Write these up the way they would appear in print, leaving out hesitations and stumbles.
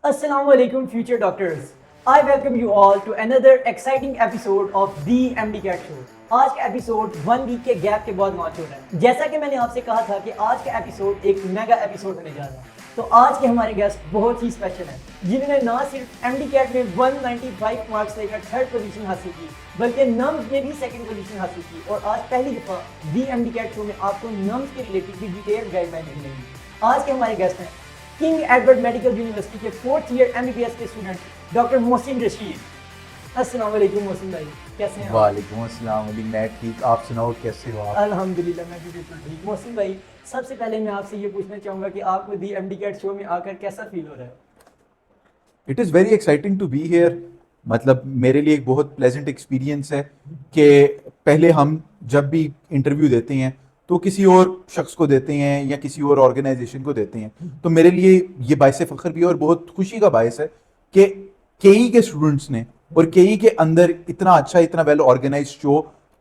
Assalamu alaikum, future doctors. I welcome you all to another exciting episode of the MD Cat Show. आज का episode 1 week के gap के बाद launch हो रहा है। जैसा कि मैंने आपसे कहा था कि आज का एपिसोड एक मेगा एपिसोड होने जा रहा है। तो आज के हमारे गेस्ट बहुत ही स्पेशल हैं, जिन्होंने ना सिर्फ MD कैट में 195 मार्क्स लेकर थर्ड पोजीशन हासिल की, बल्कि नम्स में भी सेकंड पोजीशन हासिल की। और आज पहली दफा दी MD कैट शो में आपको नम्स के रिलेटेड भी डिटेल गाइडलाइन मिलेंगी। आज के हमारे गेस्ट हैं किंग एडवर्ड मेडिकल यूनिवर्सिटी के 4th ईयर MBBS के स्टूडेंट डॉक्टर मोहसिन रशीद। अस्सलाम वालेकुम मोहसिन भाई, कैसे हैं? वालेकुम अस्सलाम अली, मैं ठीक, आप सुनाओ कैसे हो आप? अल्हम्दुलिल्लाह मैं भी बिल्कुल ठीक। मोहसिन भाई, सबसे पहले मैं आपसे ये पूछना चाहूँगा कि आपको दी MD कैट शो में आकर कैसा फील हो रहा है? It is very exciting to be here. मतलब मेरे लिए एक बहुत प्लेजेंट एक्सपीरियंस है कि पहले हम जब भी इंटरव्यू देते हैं तो किसी और शख्स को देते हैं या किसी और ऑर्गेनाइजेशन को देते हैं, तो मेरे लिए ये बायस फ़ख्र भी है और बहुत खुशी का बायस है कि केई के स्टूडेंट्स ने और केई के अंदर इतना अच्छा, इतना वेल ऑर्गेनाइज शो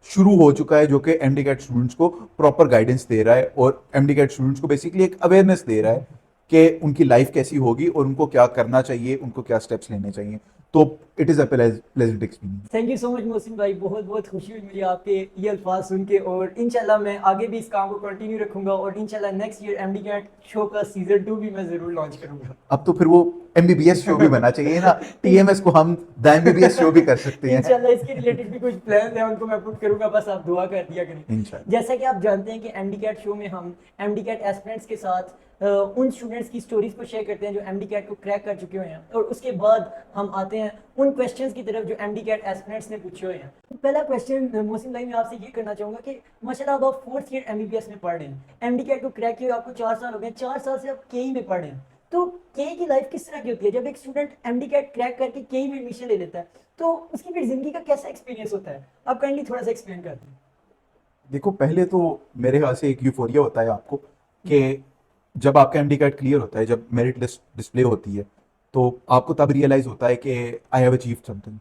शुरू हो चुका है जो कि MD कैट स्टूडेंट्स को प्रॉपर गाइडेंस दे रहा है और MD कैट स्टूडेंट्स को बेसिकली एक अवेयरनेस दे रहा है कि उनकी लाइफ कैसी होगी और उनको क्या करना चाहिए, उनको क्या स्टेप्स लेने चाहिए। तो it is a pleasant experience. Thank you so much Mohsin भाई, बहुत बहुत खुशी हुई मुझे आपके ये अल्फाज सुन के। और इंशाल्लाह मैं आगे भी इस काम को कंटिन्यू रखूंगा और इंशाल्लाह next year MD CAT show का सीजन 2 भी मैं जरूर लॉन्च करूंगा। अब तो फिर वो MBBS शो भी बना चाहिए ना, TMS को हम द MBBS शो भी कर सकते हैं। इंशाल्लाह इसके रिलेटेड भी कुछ प्लान है, उनको मैं पुट करूंगा, बस आप दुआ कर दिया करें। इंशाल्लाह। जैसा कि आप जानते हैं कि MD कैट शो में हम MD कैट एस्पिरेंट्स के साथ उन स्टूडेंट्स की स्टोरीज को शेयर करते हैं जो MD कैट को क्रैक कर चुके हुए हैं, और उसके बाद हम आते हैं उन क्वेश्चंस की तरफ जो MD कैट एस्पिरेंट्स ने पूछे हुए हैं। तो पहला क्वेश्चन मोहसिन भाई मैं आपसे ये करना चाहूंगा कि माशाल्लाह आप 4th ईयर MBBS में पढ़ रहे हैं, MD कैट को क्रैक किए आपको 4 साल हो गए, 4 साल से आप KE में पढ़ रहे हैं। तो KE की लाइफ किस तरह की होती है? जब एक स्टूडेंट MD कैट क्रैक करके KE में एडमिशन ले लेता है तो उसकी फिर जिंदगी का कैसा एक्सपीरियंस होता है? आप काइंडली थोड़ा सा एक्सप्लेन कर दें। देखो, पहले तो मेरे ख्याल से एक यूफोरिया होता है आपको कि जब आपका MD कैट क्लियर होता है, जब मेरिट लिस्ट डिस्प्ले होती है, तो आपको तब रियलाइज होता है कि आई हैव अचीव्ड समथिंग।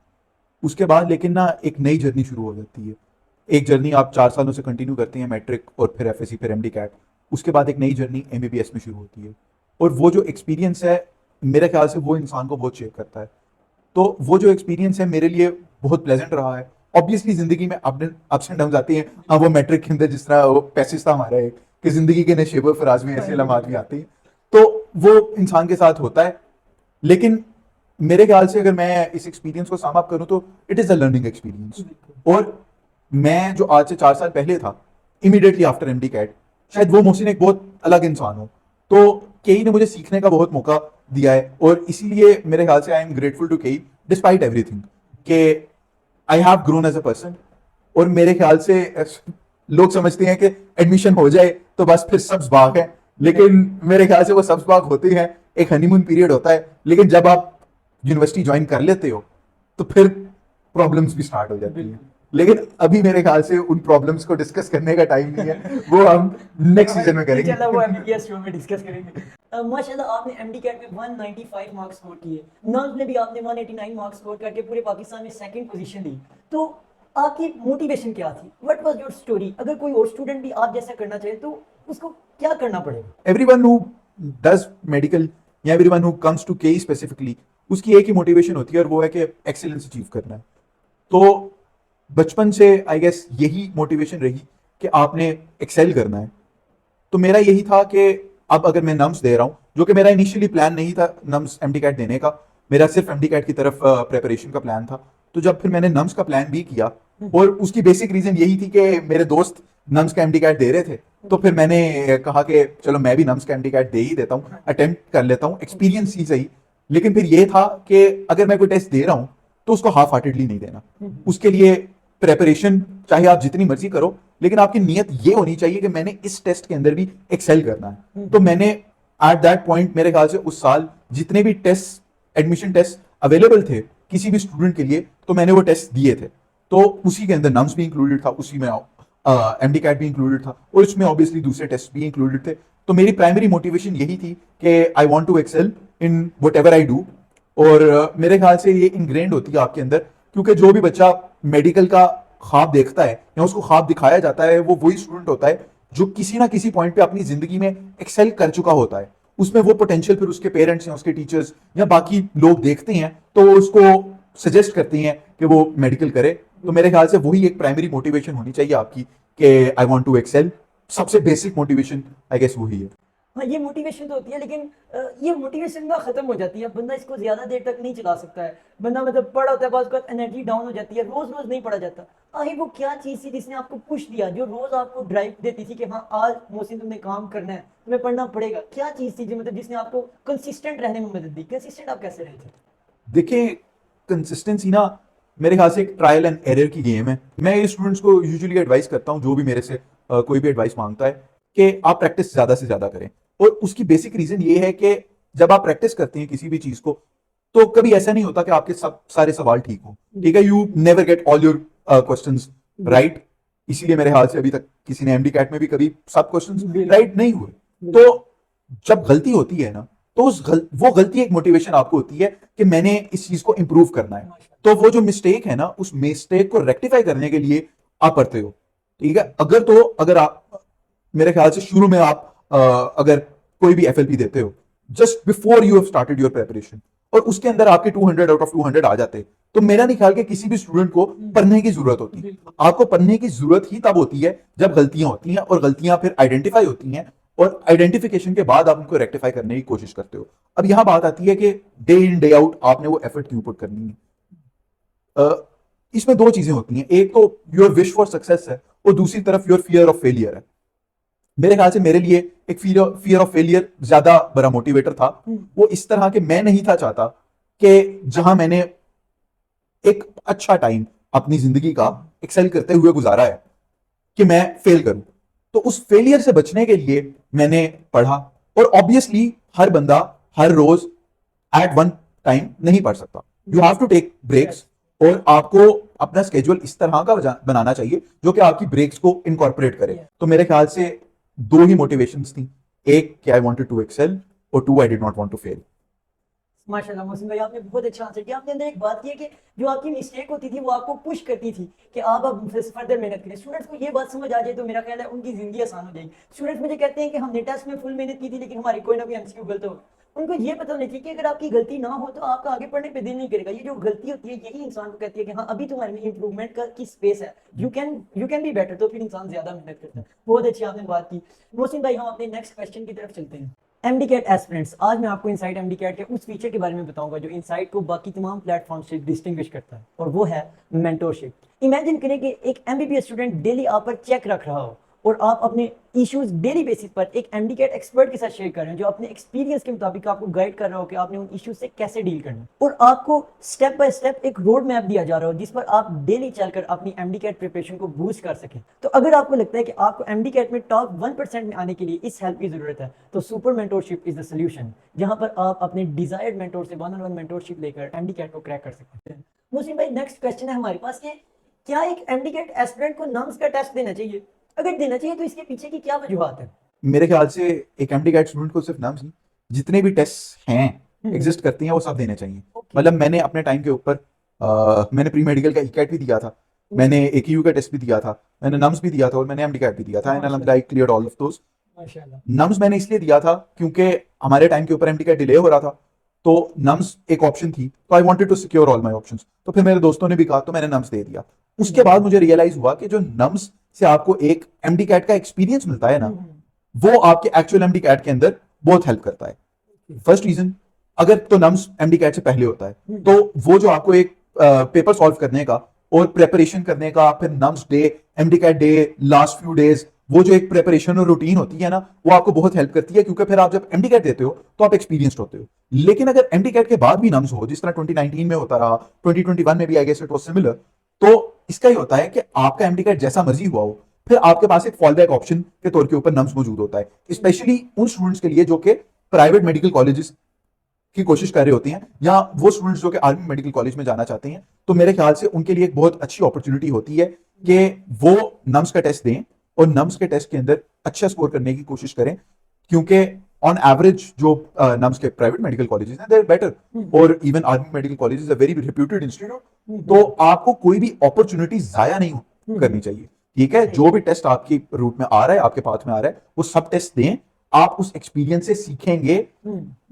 उसके बाद लेकिन ना एक नई जर्नी शुरू हो जाती है। एक जर्नी आप 4 सालों से कंटिन्यू करते हैं, मैट्रिक और फिर FSC फिर MD कैट। उसके बाद एक नई जर्नी MBBS में शुरू होती है, और वो जो एक्सपीरियंस है मेरे ख्याल से वो इंसान को बहुत शेप करता है। तो वो जो एक्सपीरियंस है मेरे लिए बहुत प्लेजेंट रहा है। ऑब्वियसली जिंदगी में अप्स एंड डाउन आती हैं। अब वो मैट्रिक के अंदर जिस तरह वो पैसेज था हमारा एक कि जिंदगी के नशेब फराज में ऐसे लम्हात भी आते हैं, तो वो इंसान के साथ होता है। लेकिन मेरे ख्याल से अगर मैं इस एक्सपीरियंस को सम अप करूं तो it is a learning experience. और मैं जो आज से 4 साल पहले था, इमीडिएटली आफ्टर MD कैट, शायद वो मोहसिन एक बहुत अलग इंसान हो। तो KE ने मुझे सीखने का बहुत मौका दिया है, और इसीलिए मेरे ख्याल से I am grateful to KE despite everything कि I have grown as a person. और मेरे ख्याल से लोग समझते हैं कि एडमिशन हो जाए तो बस फिर सब्ज बाग है, लेकिन मेरे ख्याल से वो सब्ज बाग होते हैं, एक हनीमून पीरियड होता है, लेकिन जब आप यूनिवर्सिटी ज्वाइन कर लेते हो तो फिर प्रॉब्लम्स भी स्टार्ट हो जाती हैं। लेकिन अभी मेरे ख्याल से उन प्रॉब्लम्स को डिस्कस करने का टाइम नहीं है, वो हम नेक्स्ट सीजन में करेंगे। इंशाल्लाह वो MBBS शो में डिस्कस करेंगे। माशाल्लाह आपने MD कैट में 195 मार्क्स स्कोर किए, नॉर्म्स में भी आपने 189 मार्क्स स्कोर करके पूरे पाकिस्तान में सेकंड पोजीशन ली। तो आपकी मोटिवेशन क्या थी? What was your story? अगर कोई और स्टूडेंट भी आप जैसा करना चाहे तो उसको क्या करना पड़ेगा? एवरीवन हु डज मेडिकल या everyone who comes to KE specifically, उसकी एक ही मोटिवेशन होती है और वो है कि एक्सीलेंस अचीव करना है। तो बचपन से आई गेस यही मोटिवेशन रही कि आपने एक्सेल करना है। तो मेरा यही था कि अब अगर मैं नम्स दे रहा हूँ, जो कि मेरा इनिशियली प्लान नहीं था नम्स MD कैट देने का, मेरा सिर्फ MD कैट की तरफ प्रेपरेशन का प्लान था। तो जब फिर मैंने नम्स का प्लान भी किया, और उसकी बेसिक रीजन यही थी कि मेरे दोस्त नम्स का MD कैट दे रहे थे, तो फिर मैंने कहा कि चलो मैं भी नम्स का MD कैट दे ही देता हूँ, अटेम्प्ट कर लेता हूँ, एक्सपीरियंस ही सही। लेकिन फिर ये था कि अगर मैं कोई टेस्ट दे रहा हूँ तो उसको हाफ हार्टेडली नहीं देना। उसके लिए प्रेपरेशन चाहे आप जितनी मर्जी करो, लेकिन आपकी नीयत ये होनी चाहिए कि मैंने इस टेस्ट के अंदर भी एक्सेल करना है। तो मैंने एट दैट पॉइंट मेरे ख्याल से उस साल जितने भी टेस्ट, एडमिशन टेस्ट अवेलेबल थे किसी भी स्टूडेंट के लिए, तो मैंने वो टेस्ट दिए थे। तो उसी के अंदर नम्स भी इंक्लूडेड था, उसी में MD कैट भी इंक्लूडेड था, और इसमें ऑब्वियसली दूसरे टेस्ट भी इंक्लूडेड थे। तो मेरी प्राइमरी मोटिवेशन यही थी कि I want to excel in whatever I do. और मेरे ख्याल से ये इनग्रेन्ड होती है आपके अंदर, क्योंकि जो भी बच्चा मेडिकल का ख्वाब देखता है या उसको ख्वाब दिखाया जाता है, वो वही स्टूडेंट होता है जो किसी ना किसी पॉइंट पे अपनी जिंदगी में एक्सेल कर चुका होता है। उसमें वो पोटेंशियल फिर उसके पेरेंट्स या उसके टीचर्स या बाकी लोग देखते हैं तो वो उसको सजेस्ट करते हैं कि वो मेडिकल करे। तो मेरे ख्याल से वही एक प्राइमरी मोटिवेशन होनी चाहिए आपकी कि आई वांट टू एक्सेल। सबसे बेसिक मोटिवेशन आई गेस वही है। हाँ, ये मोटिवेशन तो होती है, लेकिन ये मोटिवेशन ना खत्म हो जाती है, बंदा इसको ज्यादा देर तक नहीं चला सकता है। बंदा मतलब पढ़ा होता है, बाद उसके बाद एनर्जी डाउन हो जाती है, रोज रोज नहीं पढ़ा जाता। आखिर वो क्या चीज थी जिसने आपको पुश दिया, जो रोज आपको ड्राइव देती थी कि हाँ आज मोहसिन तुमने काम करना है, तुम्हें पढ़ना पड़ेगा? क्या चीज थी जो मतलब जिसने आपको कंसिस्टेंट रहने में मदद दी? कंसिस्टेंट आप कैसे रहे थे? देखिए, कंसिस्टेंसी ना मेरे ख्याल से एक ट्रायल एंड एरर की गेम है। मैं स्टूडेंट्स को यूजुअली एडवाइस करता हूँ, जो भी मेरे से कोई भी एडवाइस मांगता है, कि आप प्रैक्टिस ज्यादा से ज्यादा करें। और उसकी बेसिक रीजन ये है कि जब आप प्रैक्टिस करते हैं किसी भी चीज को, तो कभी ऐसा नहीं होता कि आपके सब सारे सवाल ठीक हो। ठीक है, you never get all your questions right. इसीलिए मेरे ख्याल से अभी तक किसी ने एमडी कैट में भी कभी सब क्वेश्चंस राइट नहीं हुए। तो जब गलती होती है ना, तो वो गलती एक मोटिवेशन आपको होती है कि मैंने इस चीज को इंप्रूव करना है। तो वो जो मिस्टेक है ना, उस मिस्टेक को रेक्टिफाई करने के लिए आप पढ़ते हो। ठीक है, अगर आप मेरे ख्याल से शुरू में आप अगर कोई भी एफएलपी देते हो, just before you have started your preparation, और उसके अंदर आपके 200 आउट ऑफ 200 आ जाते, तो मेरा नहीं ख्याल कि किसी भी स्टूडेंट को पढ़ने की जरूरत होती। आपको पढ़ने की जरूरत ही तब होती है जब गलतियां होती हैं, और गलतियां फिर आइडेंटिफाई होती हैं, और आइडेंटिफिकेशन के बाद आप उनको रेक्टिफाई करने की कोशिश करते हो। अब यहां बात आती है कि डे इन डे आउट आपने वो एफर्ट क्यों पुट करनी है। इसमें दो चीजें होती हैं, एक तो योर विश फॉर सक्सेस है, और दूसरी तरफ योर फियर ऑफ फेलियर है। मेरे ख्याल से मेरे लिए एक फियर ऑफ फेलियर ज्यादा बड़ा मोटिवेटर था। वो इस तरह के, मैं नहीं था चाहता कि जहां मैंने एक अच्छा टाइम अपनी जिंदगी का एक्सेल करते हुए गुजारा है, कि मैं फेल करूं। तो उस फेलियर से बचने के लिए मैंने पढ़ा। और ऑब्वियसली हर बंदा हर रोज एट वन टाइम नहीं पढ़ सकता, you have to take breaks. और आपको अपना स्केड्यूल इस तरह का बनाना चाहिए जो कि आपकी ब्रेक्स को इनकॉर्पोरेट करे। तो मेरे ख्याल से दो ही मोटिवेशंस थी, एक कि आई वांटेड टू एक्सेल, और two I did not want to fail. माशाल्लाह मोहसिन भाई, आपने बहुत अच्छा आंसर किया। आपने अंदर एक बात की है कि जो आपकी मिस्टेक होती थी वो आपको पुश करती थी कि आप अब फर्दर मेहनत करें। स्टूडेंट्स को ये बात समझ आ जाए तो मेरा ख्याल है उनकी जिंदगी आसान हो जाएगी। स्टूडेंट्स मुझे कहते हैं कि हमने टेस्ट में फुल मेहनत की थी लेकिन हमारी कोई ना कोई एमसीक्यू गलत हो। उनको ये पता नहीं चाहिए कि अगर आपकी गलती ना हो तो आपका आगे पढ़ने पे दिल नहीं करेगा। ये जो गलती होती है यही इंसान को कहती है कि हाँ अभी तुम्हारे में इंप्रूवमेंट की स्पेस है, यू कैन बी बेटर। तो फिर इंसान ज्यादा मेहनत करता है। बहुत अच्छी आपने बात की। मोहसिन भाई, हम अपने नेक्स्ट क्वेश्चन की तरफ चलते हैं। एमडी कैट एस्पिरेंट्स, आज मैं आपको इनसाइट एमडी कैट के उस फीचर के बारे में बताऊंगा जो इनसाइट को बाकी तमाम प्लेटफॉर्म से डिस्टिंग्विश करता है, और वो है मेंटोरशिप। इमेजिन करें कि एक एमबीबीएस स्टूडेंट डेली आप पर चेक रख रहा हो, और आप अपने इश्यूज डेली बेसिस पर एक एमडी कैट एक्सपर्ट के साथ शेयर कर रहे हैं, जो अपने एक्सपीरियंस के मुताबिक आपको गाइड कर रहा हो कि आपने उन इश्यूज से कैसे डील करना है। और आपको स्टेप बाय स्टेप एक रोड मैप दिया जा रहा हो जिस पर आप डेली चलकर अपनी एमडी कैट प्रिपरेशन को बूस्ट कर सकें। तो अगर आपको लगता है कि आपको एमडी कैट में टॉप 1% में आने के लिए इस हेल्प की जरूरत है, तो super mentorship is the solution, जहां पर आप अपने डिजायर्ड मेंटोर से वन ऑन वन मेंटोरशिप लेकर एमडी कैट को क्रैक कर सकते हैं। मुस्लिम भाई, नेक्स्ट क्वेश्चन है हमारे पास कि क्या एक एमडी कैट एस्पिरेंट को नम्स का टेस्ट देना चाहिए? अगर देना चाहिए तो इसके पीछे की क्या वजूहत है? मेरे ख्याल से एक एमडी कैट स्टूडेंट को सिर्फ नाम नहीं, जितने भी टेस्ट हैं एग्जिस्ट करती हैं वो सब देने चाहिए। मतलब मैंने अपने टाइम के ऊपर मैंने प्री मेडिकल का ईकैट भी दिया था, मैंने एकीयू का टेस्ट भी दिया था, मैंने नम्स भी दिया था, और मैंने एमडी कैट भी दिया था, and I cleared all of those. Nums मैंने इसलिए दिया था क्योंकि हमारे टाइम के ऊपर एमडी कैट डिले हो रहा था, तो नम्स एक ऑप्शन थी, तो I wanted to secure all my options. तो फिर मेरे दोस्तों ने भी कहा तो मैंने नम्स दे दिया। उसके बाद मुझे रियलाइज हुआ कि जो नम्स से आपको एक एमडी कैट का एक्सपीरियंस मिलता है ना, वो आपके एक्चुअल एमडी कैट के अंदर बहुत हेल्प करता है। फर्स्ट रीजन, अगर तो नम्स एमडी कैट से पहले होता है तो वो जो आपको एक पेपर सॉल्व करने का और प्रेपरेशन करने का, फिर NUMS day, MD CAT day, last few days, वो जो एक प्रेपरेशन और रूटीन होती है ना, वो आपको बहुत हेल्प करती है, क्योंकि फिर आप जब एमडी कैट देते हो तो आप एक्सपीरियंस्ड होते हो। लेकिन अगर एमडी कैट के बाद भी नम्स हो, जिस तरह 2019 में होता रहा, 2021 में भी I guess it was similar, तो इसका ही होता है कि आपका एमडी कैट जैसा मर्जी हुआ हो, फिर आपके पास एक फॉल बैक ऑप्शन के तौर के ऊपर नम्स मौजूद होता है, स्पेशली उन स्टूडेंट्स के लिए जो कि प्राइवेट मेडिकल कॉलेजेस की कोशिश कर रहे होते हैं, या वो स्टूडेंट्स जो कि आर्मी मेडिकल कॉलेज में जाना चाहते हैं। तो मेरे ख्याल से उनके लिए एक बहुत अच्छी अपॉर्चुनिटी होती है कि वो नम्स का टेस्ट दें, और नम्स के टेस्ट के अंदर अच्छा स्कोर करने की कोशिश करें, क्योंकि ऑन एवरेज जो नम्स के प्राइवेट मेडिकल कॉलेजेस हैं, दे आर बेटर, और even army medical colleges are very reputed institute. तो आपको कोई भी अपॉर्चुनिटी जाया नहीं करनी चाहिए। ठीक है, जो भी टेस्ट आपकी रूट में आ रहा है, आपके पाथ में आ रहा है, वो सब टेस्ट दें, आप उस एक्सपीरियंस से सीखेंगे,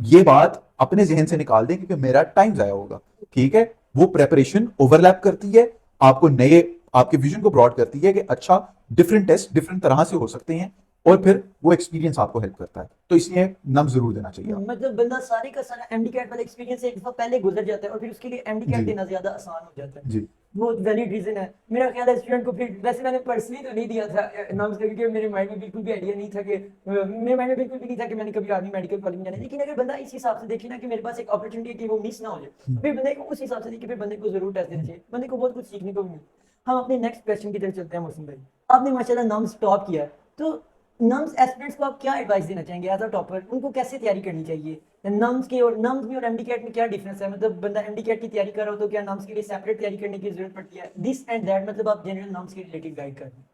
ये बात अपने जहन से निकाल दें क्योंकि मेरा टाइम जाया होगा। ठीक है, वो प्रेपरेशन ओवरलैप करती है, आपको नए आपके विजन को ब्रॉड करती है कि अच्छा डिफरेंट टेस्ट डिफरेंट तरह से हो सकते हैं, और फिर वो एक्सपीरियंस आपको हेल्प करता है। तो इसलिए नम जरूर देना चाहिए आपको। मतलब बंदा सारे का सारा एमडी कैट वाला एक्सपीरियंस से एक दफा पहले गुजर जाता है और फिर उसके लिए एमडी कैट जी। देना ज्यादा आसान हो जाता है। जी वो वैलिड रीजन है। मेरा ख्याल है स्टूडेंट को फिर, वैसे मैंने पर्सनली तो नहीं दिया था नाम से क्योंकि मेरे माइंड में बिल्कुल भी आइडिया नहीं था कि मेरे माइंड में बिल्कुल भी नहीं था कि मैंने कभी आर्मी मेडिकल कॉलेज में जाना है। लेकिन अगर बंदा इस हिसाब से देखे ना कि मेरे पास एक अपॉर्चुनिटी है कि वो मिस ना हो जाए, फिर बंदे को उस हिसाब से देखिए, फिर बंदे को जरूर टेस्ट देना चाहिए, बंदे को बहुत कुछ सीखने को भी मिले। हम अपने नेक्स्ट क्वेश्चन की तरफ चलते हैं। मौसम भाई, आपने माशाल्लाह नाम टॉप किया है, तो नम्स एस्पिरेंट्स को आप क्या एडवाइस देना चाहेंगे एज अ टॉपर? उनको कैसे तैयारी करनी चाहिए? नम्स के और नम्स में और एमडी कैट में क्या डिफरेंस है? मतलब बंदा एमडी कैट की तैयारी कर रहा हो तो क्या नम्स के लिए सेपरेट तैयारी करने की जरूरत पड़ती है? दिस एंड दैट, मतलब आप जनरल नम्स के रिलेटेड गाइड कर रहे हैं।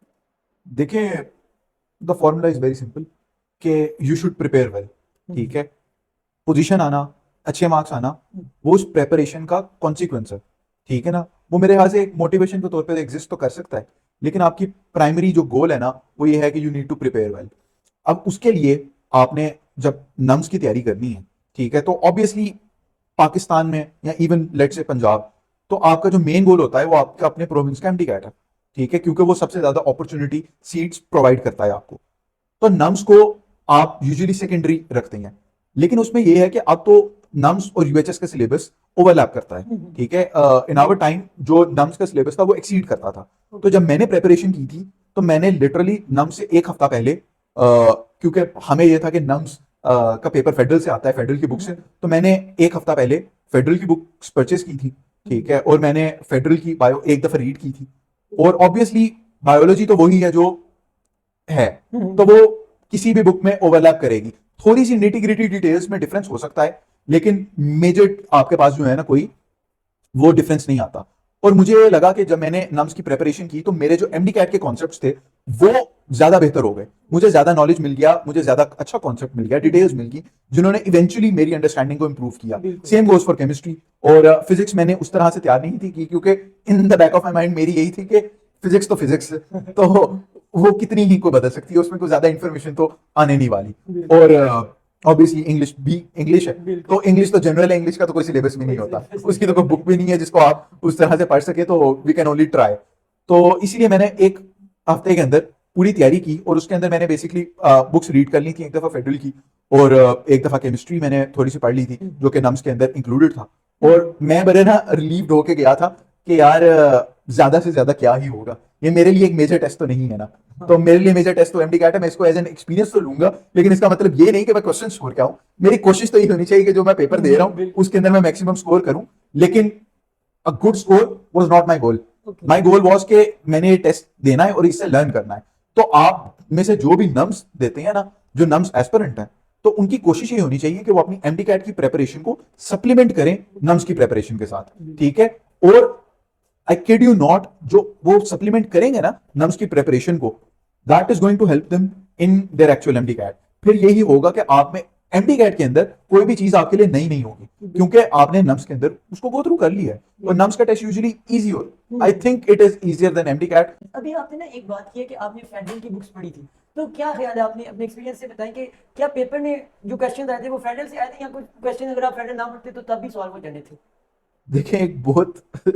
देखिए, the formula is very simple कि यू शुड प्रिपेयर वेल। ठीक है, पोजीशन आना, अच्छे मार्क्स आना, वो उस प्रेपरेशन का कॉन्सिक्वेंस है। ठीक है ना, वो मेरे ख्याल से एक मोटिवेशन के तौर पे एग्जिस्ट तो कर सकता है, लेकिन आपकी प्राइमरी जो गोल है ना वो ये है कि you need to prepare well. अब उसके लिए आपने जब नम्स की तैयारी करनी है, ठीक है, तो ऑब्वियसली पाकिस्तान में या इवन लेट्स से पंजाब, तो आपका जो मेन गोल होता है वो आपका अपने प्रोविंस का एमडी कैट है। ठीक है, क्योंकि वो सबसे ज्यादा अपॉर्चुनिटी सीट्स प्रोवाइड करता है आपको। तो नम्स को आप यूजुअली सेकेंडरी रखते हैं, लेकिन उसमें यह है कि अब तो नम्स और यूएचएस का सिलेबस ओवरलैप करता है। ठीक है, इन आवर टाइम जो नम्स का सिलेबस था वो एक्सीड करता था। तो जब मैंने प्रेपरेशन की थी तो मैंने लिटरली नम्स से एक हफ्ता पहले, क्योंकि हमें यह था कि नम्स का पेपर फेडरल से आता है, फेडरल की बुक से, तो मैंने एक हफ्ता पहले फेडरल की बुक्स परचेज की थी। ठीक है, और मैंने फेडरल की बायो एक दफा रीड की थी, और ऑब्वियसली बायोलॉजी तो वही है जो है, तो वो किसी भी बुक में ओवरलैप करेगी। थोड़ी सी निटी ग्रिटी डिटेल्स में डिफरेंस हो सकता है, लेकिन मेजर आपके पास जो है ना कोई वो डिफरेंस नहीं आता। और मुझे लगा कि जब मैंने नम्स की प्रेपरेशन की तो मेरे जो एमडी कैट के कॉन्सेप्ट्स थे वो ज्यादा बेहतर हो गए, मुझे ज्यादा नॉलेज मिल गया, मुझे ज्यादा अच्छा कॉन्सेप्ट मिल गया, डिटेल्स मिल गई, जिन्होंने इवेंचुअली मेरी अंडरस्टैंडिंग को इंप्रूव किया। सेम गोज फॉर केमिस्ट्री और फिजिक्स। मैंने उस तरह से तैयार नहीं थी की, क्योंकि in the back of my mind मेरी यही थी कि फिजिक्स तो फिजिक्स तो वो कितनी ही को बदल सकती है, उसमें कोई ज्यादा इंफॉर्मेशन तो आने नहीं वाली। और ऑब्वियसली इंग्लिश भी इंग्लिश है, तो इंग्लिश तो जनरल है, इंग्लिश का तो कोई सिलेबस भी नहीं होता, उसकी तो कोई बुक भी नहीं है जिसको आप उस तरह से पढ़ सके, तो वी कैन ओनली ट्राई। तो इसीलिए मैंने एक हफ्ते के अंदर पूरी तैयारी की, और उसके अंदर मैंने बेसिकली बुक्स रीड कर ली थी, एक दफा फेडरल की और एक दफा केमिस्ट्री मैंने थोड़ी सी पढ़ ली थी जो कि नम्स के अंदर इंक्लूडेड था। और मैं बड़े ना रिलीव्ड होके गया था कि यार ज्यादा से ज्यादा क्या ही होगा, ये मेरे लिए एक मेजर टेस्ट तो नहीं है ना। तो मेरे लिए मेजर टेस्ट तो एमडी कैट है, मैं इसको एज एन एक्सपीरियंस तो लूंगा, लेकिन इसका मतलब ये नहीं कि मैं क्वेश्चन स्कोर क्या हूं। मेरी कोशिश तो ये होनी चाहिए कि जो मैं पेपर दे रहा हूं उसके अंदर मैं मैक्सिमम स्कोर करूं, लेकिन a good score was not my goal. My goal was कि मैंने ये टेस्ट देना है और इससे लर्न करना है। तो आप में से जो भी नम्स देते हैं ना, जो नम्स एस्पिरेंट हैं, तो उनकी कोशिश ये होनी चाहिए कि वो अपनी एमडी कैट की प्रेपरेशन को सप्लीमेंट करें नम्स की प्रेपरेशन के साथ। ठीक है, और आई किड यू नॉट, जो वो सप्लीमेंट करेंगे ना नम्स की प्रेपरेशन को, that is going to help them in their actual MD CAT. फिर यही होगा कि आप में एमडी कैट के अंदर कोई भी चीज आपके लिए नई नहीं होगी, क्योंकि आपने नम्स के अंदर उसको गो थ्रू कर लिया है, और नम्स का टेस्ट यूजुअली इजी हो, I think it is easier than MD CAT. अभी आपने ना एक बात की है कि आपने फेडरल की बुक्स पढ़ी थी, तो क्या ख्याल है, आपने अपने एक्सपीरियंस से बताएं कि क्या पेपर में जो क्वेश्चन आए थे वो फेडरल से आए थे, या कुछ क्वेश्चन अगर आप फेडरल ना पढ़ते तो तब भी सॉल्व हो जाने थे? देखिए, एक बहुत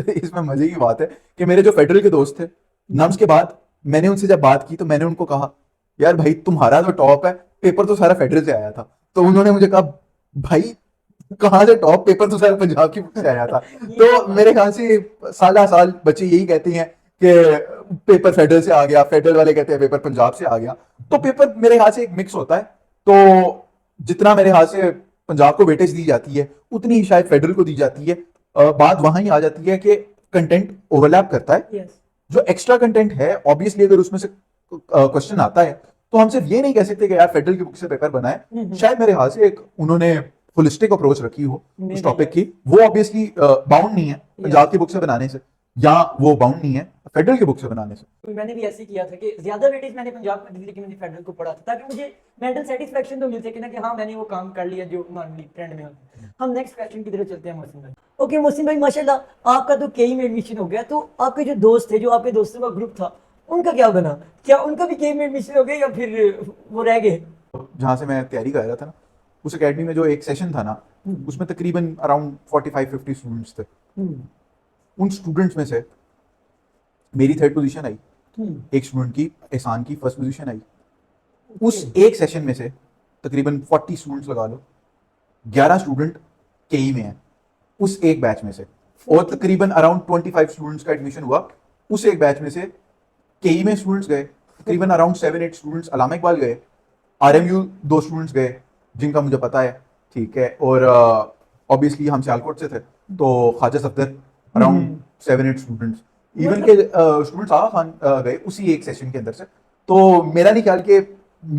इसमें मजे की बात है कि मेरे जो फेडरल के दोस्त थे, नम्स के बाद मैंने उनसे जब बात की तो मैंने उनको कहा यार भाई तुम्हारा तो टॉप है, पेपर तो सारा फेडरल से आया था। तो उन्होंने मुझे कहा भाई कहाँ से टॉप, पेपर तो सारा पंजाब की बुक से आया था। तो मेरे ख्याल से साला साल बच्चे यही कहते हैं कि पेपर फेडरल से आ गया, फेडरल वाले कहते हैं पेपर पंजाब से आ गया। तो पेपर मेरे ख्याल से एक मिक्स होता है, तो जितना मेरे ख्याल से पंजाब को वेटेज दी जाती है उतनी ही शायद फेडरल को दी जाती है। बात वहां ही आ जाती है कि कंटेंट ओवरलैप करता है। यस, जो एक्स्ट्रा कंटेंट है ऑब्वियसली अगर उसमें से क्वेश्चन आता है तो हम सिर्फ ये नहीं कह सकते कि यार फेडरल की बुक से पेपर बना है। शायद मेरे ख्याल से एक उन्होंने होलिस्टिक अप्रोच रखी हो उस टॉपिक की, वो ऑब्वियसली बाउंड नहीं है पंजाब की बुक से बनाने से, या वो बाउंड नहीं है फेडरल की बुक से बनाने से। मैंने भी ऐसे किया था कि ज्यादा वेटेज मैंने पंजाब में दी, लेकिन मैंने फेडरल को पढ़ा था ताकि मुझे मेंटल सेटिस्फेक्शन तो मिल सके ना कि हाँ मैंने वो काम कर लिया जो नॉर्मली ट्रेंड में होता है। हम नेक्स्ट क्वेश्चन की तरफ चलते हैं मोहसिन भाई। ओके मोहसिन भाई, माशाल्लाह आपका तो केई में एडमिशन हो गया, तो आपके जो दोस्त थे, जो आपके दोस्तों का ग्रुप था, उनका क्या बना? क्या उनका भी केई में एडमिशन हो गया या फिर वो रह गए? जहाँ से मैं तैयारी कर रहा था ना, उस एकेडमी में जो एक सेशन था ना, उसमें तकरीबन अराउंड 45-50 स्टूडेंट्स थे। उन स्टूडेंट्स में से मेरी 3rd पोजीशन आई, एक स्टूडेंट की, एहसान की 1st पोजीशन आई। उस एक सेशन में से तकरीबन 40 स्टूडेंट्स लगा लो, 11 स्टूडेंट केई में है उस एक बैच में से, और तकरीबन अराउंड 25 स्टूडेंट्स का एडमिशन हुआ उस एक बैच में से। केई में स्टूडेंट्स गए तकरीबन अराउंड 7-8 स्टूडेंट्स, अलामा इकबाल गए, आरएमयू 2 स्टूडेंट्स गए जिनका मुझे पता है, ठीक है, और ऑब्वियसली हम सियालकोट से थे तो Khwaja Safdar around 7-8 students, even के स्टूडेंट्स आगा खान गए उसी एक सेशन के अंदर से। तो मेरा नहीं ख्याल कि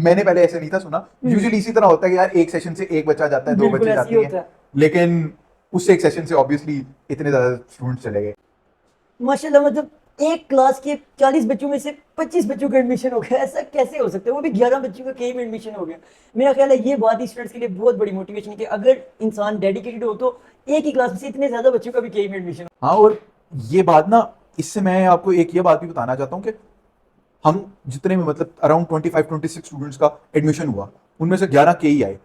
मैंने पहले ऐसे नहीं था सुना, यूजुअली इसी तरह होता है कि यार एक सेशन से एक बच्चा जाता है, 2 बच्चे जाते हैं, लेकिन उस एक सेशन से ऑब्वियसली इतने ज्यादा स्टूडेंट्स चले गए। माशाल्लाह, मतलब एक क्लास के 40 बच्चों में से 25 बच्चों का एडमिशन हो गया, ऐसा कैसे हो सकता है? वो भी 11 बच्चों का केई में एडमिशन हो गया। मेरा ख्याल है ये बात ही स्टूडेंट्स के लिए बहुत बड़ी मोटिवेशन है कि अगर इंसान डेडिकेटेड हो तो एक ही क्लास में से इतने ज्यादा बच्चों का भी केई में एडमिशन। हाँ, और ये बात ना, इससे मैं आपको एक ये बात भी बताना चाहता हूँ कि हम जितने में मतलब अराउंड 25-26 स्टूडेंट्स का एडमिशन हुआ, उनमें से 11 के ही आए।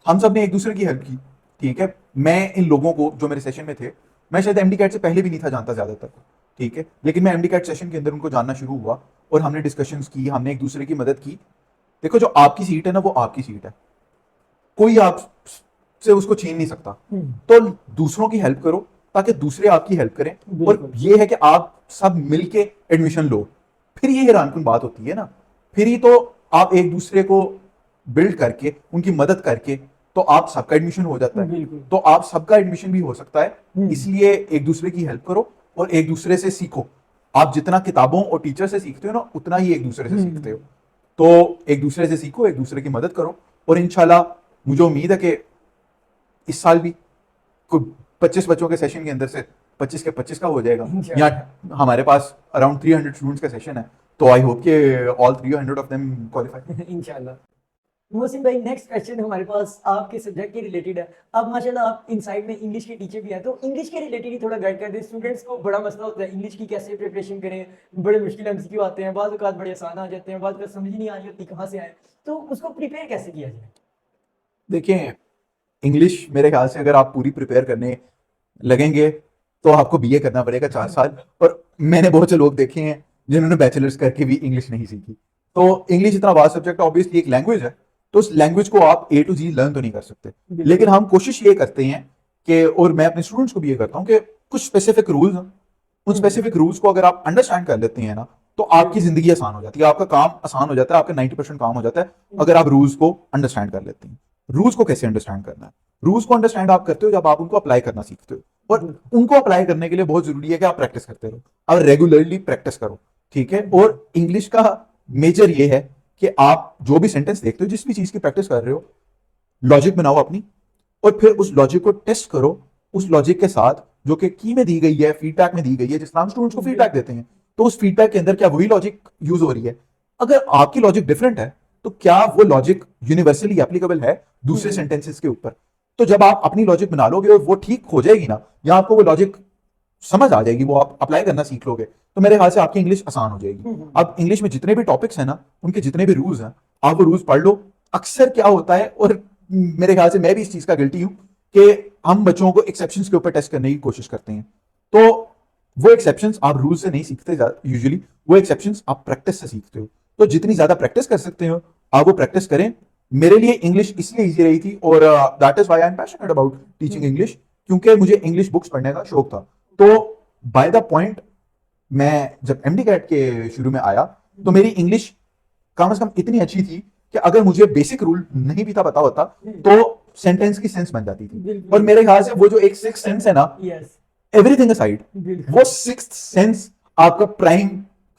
हम सब ने एक दूसरे की हेल्प की, ठीक है। मैं इन लोगों को जो मेरे सेशन में थे, मैं शायद एमडी कैट से पहले भी नहीं था जानता ज्यादातर, ठीक है, लेकिन मैं एमडी कैट सेशन के अंदर उनको जानना शुरू हुआ और हमने डिस्कशंस की, हमने एक दूसरे की मदद की। देखो, जो आपकी सीट है ना, वो आपकी सीट है, कोई आपसे उसको छीन नहीं सकता। तो दूसरों की हेल्प करो ताकि दूसरे आपकी हेल्प करें, और ये है कि आप सब मिलके एडमिशन लो। फिर ये हैरानकुन बात होती है ना, फिर ही तो आप एक दूसरे को बिल्ड करके, उनकी मदद करके, तो आप सबका एडमिशन हो जाता है, तो आप सबका एडमिशन भी हो सकता है। इसलिए एक दूसरे की हेल्प करो और एक दूसरे से सीखो। आप जितना किताबों और टीचर से सीखते हो ना, उतना ही एक दूसरे से सीखते हो। तो एक दूसरे से सीखो, एक दूसरे की मदद करो, और इंशाल्लाह मुझे उम्मीद है कि इस साल भी कोई 25 बच्चों के सेशन के अंदर से 25 के 25 का हो जाएगा। या हमारे पास अराउंड 300 स्टूडेंट्स का सेशन है, तो आई होप कि ऑल 300 ऑफ देम क्वालिफाई इंशाल्लाह। मोहसिन भाई, नेक्स्ट क्वेश्चन हमारे पास आपके सब्जेक्ट के रिलेटेड है। अब माशाल्लाह आप इनसाइड में इंग्लिश के टीचर भी हैं, तो इंग्लिश के रिलेटेड ही थोड़ा गाइड कर दें। स्टूडेंट्स को बड़ा मसला होता है इंग्लिश की कैसे प्रिपरेशन करें, बड़े मुश्किल एमसीक्यू आते हैं, बाद औक़ात बड़े आसान आ जाते हैं, बाद औक़ात समझ ही नहीं आ रही होती कहाँ से आए, तो उसको प्रिपेयर कैसे किया जाए? देखिए, इंग्लिश मेरे ख्याल से अगर आप पूरी प्रिपेयर करने लगेंगे तो आपको बीए करना पड़ेगा 4 साल, और मैंने बहुत से लोग देखे हैं जिन्होंने बैचलर्स करके भी इंग्लिश नहीं सीखी। तो इंग्लिश इतना वास्ट सब्जेक्ट, ऑब्वियसली एक लैंग्वेज है, तो उस लैंग्वेज को आप A to Z लर्न तो नहीं कर सकते, लेकिन हम कोशिश ये करते हैं कि, और मैं अपने स्टूडेंट्स को भी ये करता हूँ कि कुछ स्पेसिफिक रूल्स हैं, उन स्पेसिफिक रूल्स को अगर आप अंडरस्टैंड कर लेते हैं ना, तो आपकी जिंदगी आसान हो जाती है, आपका काम आसान हो जाता है, आपका 90% काम हो जाता है अगर आप रूल्स को अंडरस्टैंड कर लेते हैं। रूल्स को कैसे अंडरस्टैंड करना है? रूल्स को अंडरस्टैंड आप करते हो जब आप उनको अप्लाई करना सीखते हो, और उनको अप्लाई करने के लिए बहुत जरूरी है कि आप प्रैक्टिस करते रहो, आप रेगुलरली प्रैक्टिस करो, ठीक है। और इंग्लिश का मेजर ये है कि आप जो भी सेंटेंस देखते हो, जिस भी चीज की प्रैक्टिस कर रहे हो, लॉजिक बनाओ अपनी, और फिर उस लॉजिक को टेस्ट करो उस लॉजिक के साथ जो कि की में दी गई है, फीडबैक में दी गई है, जिस तरह हम स्टूडेंट्स को फीडबैक देते हैं, तो उस फीडबैक के अंदर क्या वही लॉजिक यूज हो रही है? अगर आपकी लॉजिक डिफरेंट है, तो क्या वो लॉजिक यूनिवर्सली एप्लीकेबल है दूसरे सेंटेंसेस के ऊपर? तो जब आप अपनी लॉजिक बना लोगे और वो ठीक हो जाएगी ना, या आपको वो लॉजिक समझ आ जाएगी, वो आप अप्लाई करना सीख लोगे, तो मेरे ख्याल से आपकी इंग्लिश आसान हो जाएगी। अब इंग्लिश में जितने भी टॉपिक्स हैं ना, उनके जितने भी रूल्स हैं, आप वो रूल्स पढ़ लो। अक्सर क्या होता है, और मेरे ख्याल से मैं भी इस चीज का गिल्टी हूं, कि हम बच्चों को एक्सेप्शंस के ऊपर टेस्ट करने की कोशिश करते हैं, तो वो एक्सेप्शंस आप रूल से नहीं सीखते यूजुअली, वो एक्सेप्शंस आप प्रैक्टिस से सीखते हो। तो जितनी ज्यादा प्रैक्टिस कर सकते हो आप वो प्रैक्टिस करें। मेरे लिए इंग्लिश इसलिए इजी रही थी, और that is why I am passionate about teaching English, क्योंकि मुझे इंग्लिश बुक्स पढ़ने का शौक था। तो बाय द पॉइंट, मैं जब एमडी कैट के शुरू में आया, तो मेरी इंग्लिश कम से कम इतनी अच्छी थी कि अगर मुझे बेसिक रूल नहीं भी था पता होता, तो सेंटेंस की सेंस बन जाती थी। और मेरे ख्याल से वो जो एक सिक्स्थ सेंस है ना, एवरीथिंग असाइड, वो सिक्स्थ सेंस आपका प्राइम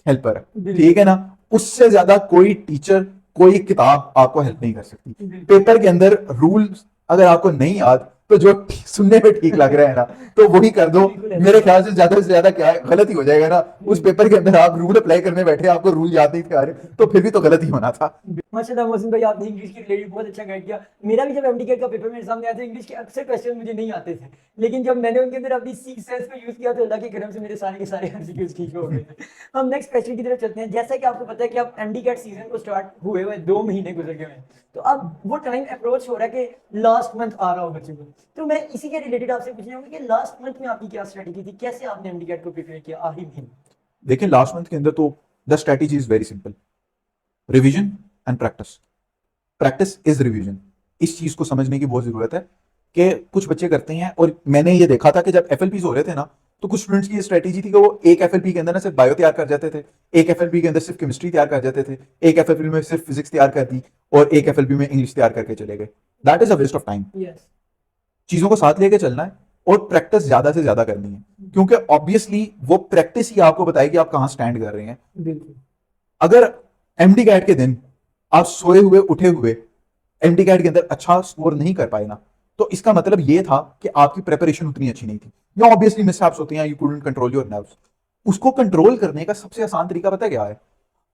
हेल्पर है, ठीक है ना। उससे ज्यादा कोई टीचर, कोई किताब आपको हेल्प नहीं कर सकती। पेपर के अंदर रूल अगर आपको नहीं याद, तो जो सुनने में ठीक लग रहा है ना तो वही कर दो। बिल्कुल ऐसा। मेरे ख्याल से ज्यादा क्या है, गलत ही हो जाएगा ना। उस पेपर के अंदर आप रूल अप्लाई करने बैठे, आपको रूल याद नहीं थे आ रहे, तो फिर भी तो गलत ही होना था। माशाल्लाह मोहसिन भाई, आपने इंग्लिश के रिलेटेड बहुत अच्छा गाइड किया। मेरा भी जब एमडी का पेपर मेरे सामने आया था, इंग्लिश के अक्सर क्वेश्चन मुझे नहीं आते थे, लेकिन जब मैंने उनके अंदर अपनी सीख सेंस को यूज किया तो अल्लाह के करम से मेरे सारे के सारे एमसीक्यूज ठीक हो गए थे। हम नेक्स्ट क्वेश्चन की तरफ चलते हैं। जैसा कि आपको पता है कि अब एमडी कैट सीजन को स्टार्ट हुए हुए 2 महीने गुजर गए हैं, तो अब वो टाइम अप्रोच हो रहा है कि लास्ट मंथ आ रहा हो बच्चों को। तो मैं इसी के रिलेटेड आपसे पूछना चाहूंगा कि लास्ट मंथ में आपकी क्या स्ट्रेटेजी थी, कैसे आपने एमडी कैट को प्रिपेयर किया आखिरी महीने? देखिए लास्ट मंथ के अंदर तो the strategy is very simple, revision and practice. Practice is revision. इस चीज को समझने की बहुत जरूरत है कि कुछ बच्चे करते हैं, और मैंने ये देखा था कि जब एफएलपीज हो रहे थे ना, तो कुछ स्टूडेंट्स की ये स्ट्रेटेजी थी कि वो एक एफएलपी के अंदर ना सिर्फ बायो तैयार कर जाते थे, एक एफएलपी के अंदर सिर्फ केमिस्ट्री तैयार कर जाते थे, एक एफएलपी में सिर्फ फिजिक्स तैयार कर दी, और एक एफएलपी में इंग्लिश तैयार करके चले गए। That is a waste of time. Yes, चीजों को साथ लेके चलना है और प्रैक्टिस ज्यादा से ज्यादा करनी है, क्योंकि ऑब्वियसली वो प्रैक्टिस ही आपको बताएगी आप कहां स्टैंड कर रहे हैं। बिल्कुल। अगर एमडी कैट के दिन आप सोए हुए उठे हुए एमडी कैट के अंदर अच्छा स्कोर नहीं कर पाए ना, तो इसका मतलब ये था कि आपकी प्रिपरेशन उतनी अच्छी नहीं थी, या ऑब्वियसली मिसहैप्स होते हैं, you couldn't control your nerves. उसको कंट्रोल करने का सबसे आसान तरीका पता है क्या है?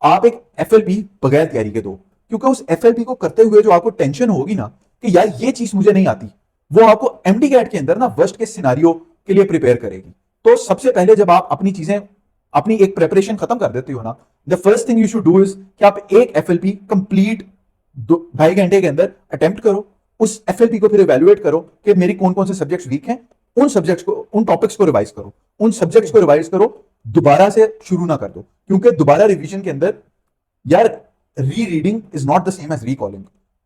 आप एक एफएलपी बगैर तैयारी के दो, क्योंकि उस एफएलपी को करते हुए जो आपको टेंशन होगी ना कि यार ये चीज मुझे नहीं आती, वो आपको एमडी कैट के अंदर ना वर्स्ट के सिनारियो के लिए प्रिपेयर करेगी। तो सबसे पहले जब आप अपनी चीजें, अपनी एक प्रिपरेशन खत्म कर देते हो ना, the first thing you should do is कि आप एक एफएलपी कंप्लीट 2.5 घंटे के अंदर अटेम्प्ट करो। उस एफएलपी को फिर इवेल्युएट करो कि मेरी कौन कौन से सब्जेक्ट्स वीक हैं, उन सब्जेक्ट्स को, उन टॉपिक्स को रिवाइज करो, उन सब्जेक्ट्स को रिवाइज करो, दोबारा से शुरू ना कर दो, क्योंकि दोबारा रिवीजन के अंदर यार re reading is not the same as recalling.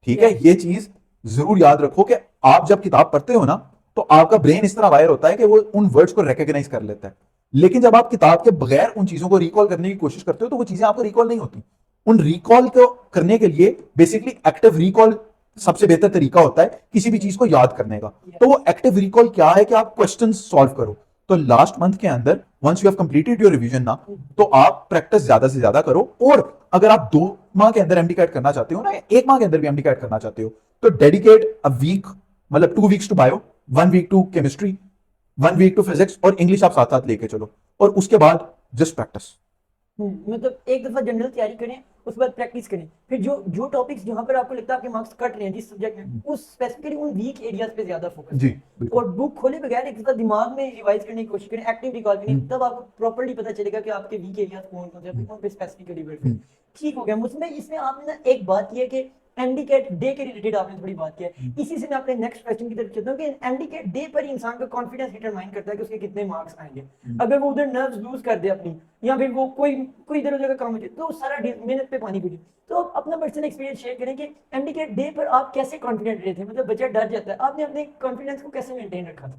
ठीक है, ये चीज जरूर याद रखो कि आप जब किताब पढ़ते हो ना, तो आपका ब्रेन इस तरह वायर होता है कि वो उन वर्ड्स को रिकॉग्नाइज कर लेता है, लेकिन जब आप किताब के बगैर उन चीजों को रिकॉल करने की कोशिश करते हो तो वो चीजें आपको रिकॉल नहीं होती। उन रिकॉल को करने के लिए बेसिकली एक्टिव रिकॉल सबसे बेहतर तरीका होता है किसी भी चीज को याद करने का। तो वो एक्टिव रिकॉल क्या है कि आप क्वेश्चन सॉल्व करो। तो लास्ट मंथ के अंदर once you have completed your revision ना, तो आप प्रैक्टिस ज्यादा से ज्यादा करो। और अगर आप 2 माह के अंदर एमडी कैट करना चाहते हो ना, 1 माह के अंदर भी एमडी कैट करना चाहते हो, तो डेडिकेट अ वीक, मतलब 2 weeks to bio, 1 week to chemistry, 1 week to physics, और इंग्लिश आप साथ साथ लेके चलो, और उसके बाद जस्ट प्रैक्टिस। मतलब एक दफा जनरल तैयारी करें, उसके बाद प्रैक्टिस करें, फिर जो जो टॉपिक्स जहां पर आपको लगता है आपके मार्क्स कट रहे हैं जिस सब्जेक्ट में, उस स्पेसिफिकली उन वीक एरियाज पे ज्यादा फोकस जी, करें, बिल्कुल। और बुक खोले बगैर एक दफा दिमाग में रिवाइज करने की कोशिश करें, एक्टिव रिकॉल करें, तब आपको प्रॉपर्ली पता चलेगा कि आपके वीक एरियाज कौन कौन से हैं, कौन पे स्पेसिफिकली वर्क करें। ठीक हो गया। मुझमें इसमें आपने ना एक बात की है कि एमडी कैट डे के रिलेटेड आपने थोड़ी बात किया है, इसी से मैं अपने नेक्स्ट क्वेश्चन की तरफ चलता हूँ कि एमडी कैट डे पर ही इंसान का कॉन्फिडेंस डिटरमाइन करता है कि उसके कितने मार्क्स आएंगे। अगर वो उधर नर्व्स लूज कर दे अपनी, या फिर वो कोई कोई इधर उधर का काम हो जाए, तो सारा मेहनत पे पानी फिर। तो आप अपना पर्सनल एक्सपीरियंस शेयर करें कि एमडी कैट डे पर आप कैसे कॉन्फिडेंट रहे थे, मतलब बच्चा डर जाता है, आपने अपने कॉन्फिडेंस को कैसे मेंटेन रखा था?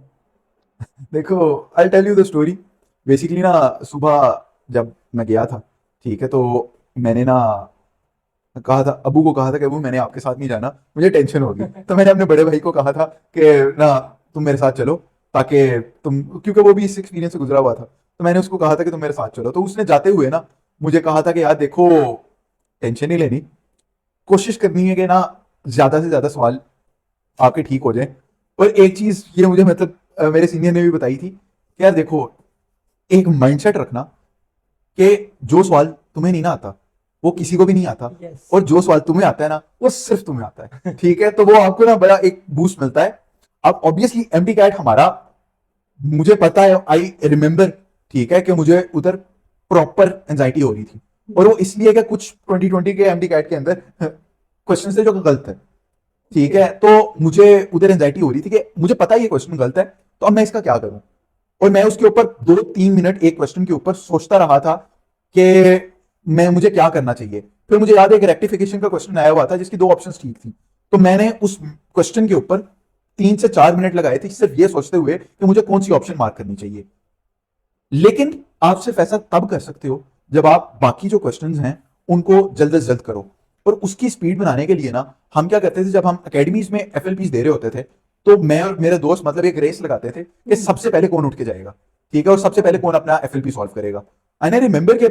देखो I tell you the story. Basically ना सुबह जब मैं गया था, ठीक है, तो मैंने ना कहा था, अबू को कहा था कि अबू मैंने आपके साथ नहीं जाना, मुझे टेंशन होगी। तो मैंने अपने बड़े भाई को कहा था कि ना तुम मेरे साथ चलो, ताकि तुम, क्योंकि वो भी इस एक्सपीरियंस से गुजरा हुआ था, तो मैंने उसको कहा था कि तुम मेरे साथ चलो। तो उसने जाते हुए ना मुझे कहा था कि यार देखो, टेंशन नहीं लेनी, कोशिश करनी है कि ना ज्यादा से ज्यादा सवाल आपके ठीक हो जाए। और एक चीज ये मुझे मतलब मेरे सीनियर ने भी बताई थी कि यार देखो, एक माइंडसेट रखना कि जो सवाल तुम्हें नहीं ना आता वो किसी को भी नहीं आता, Yes. और जो सवाल तुम्हें आता है ना वो सिर्फ तुम्हें आता है। ठीक है, तो वो आपको ना बड़ा एक बूस्ट मिलता है। अब ऑब्वियसली एमडी कैट हमारा, मुझे पता है, आई रिमेम्बर, ठीक है, कि मुझे उधर प्रॉपर एंजाइटी हो रही थी, और वो इसलिए कि कुछ 2020 के एमडी कैट के अंदर क्वेश्चन थे जो गलत है। ठीक है, तो मुझे उधर एंजाइटी हो रही थी कि मुझे पता है ये क्वेश्चन गलत है, तो अब मैं इसका क्या करूं। और मैं उसके ऊपर 2-3 मिनट एक क्वेश्चन के ऊपर सोचता रहा था कि मुझे क्या करना चाहिए। फिर मुझे याद है एक रेक्टिफिकेशन का क्वेश्चन आया हुआ था जिसकी 2 ऑप्शंस ठीक थी, तो मैंने उस क्वेश्चन के ऊपर 3 से 4 मिनट लगाए थे सिर्फ ये सोचते हुए कि मुझे कौन सी ऑप्शन मार्क करनी चाहिए। लेकिन आप सिर्फ ऐसा तब कर सकते हो जब आप बाकी जो क्वेश्चंस हैं उनको जल्द से जल्द करो। और उसकी स्पीड बनाने के लिए ना हम क्या करते थे, जब हम अकेडमीज में एफएलपीज दे रहे होते थे, तो मैं और मेरे दोस्त मतलब एक रेस लगाते थे कि सबसे पहले कौन उठ के जाएगा, ठीक है, और सबसे पहले कौन अपना एफएलपी सॉल्व करेगा। आई रिमेंबर के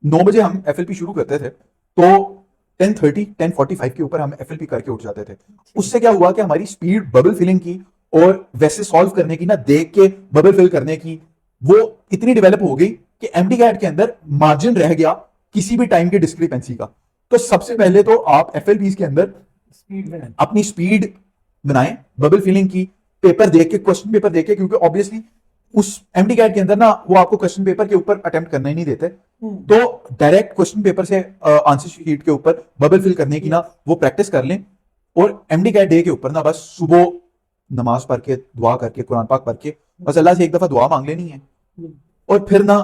9 बजे हम एफएलपी शुरू करते थे, तो 10:30 10:45 के ऊपर हम एफएलपी करके उठ जाते थे। उससे क्या हुआ कि हमारी स्पीड बबल फिलिंग की और वैसे सॉल्व करने की ना, देख के बबल फिल करने की, वो इतनी डेवलप हो गई कि एमडी कैट के अंदर मार्जिन रह गया किसी भी टाइम की डिस्क्रिपेंसी का। तो सबसे पहले तो आप एफएलपीज के अंदर स्पीड में अपनी स्पीड बनाएं बबल फिलिंग की, पेपर देख के, क्वेश्चन पेपर देख के, क्योंकि ऑब्वियसली उस एमडी कैट के अंदर ना वो आपको क्वेश्चन पेपर के ऊपर अटेम्प्ट करना ही नहीं देते, तो डायरेक्ट क्वेश्चन पेपर से आंसर शीट के ऊपर बबल फिल करने की ना वो प्रैक्टिस कर लें। और एमडी कैट डे के ऊपर ना बस सुबह नमाज पढ़ के, दुआ करके, कुरान पाक पढ़ के, बस अल्लाह से एक दफा दुआ मांग लेनी है। और फिर ना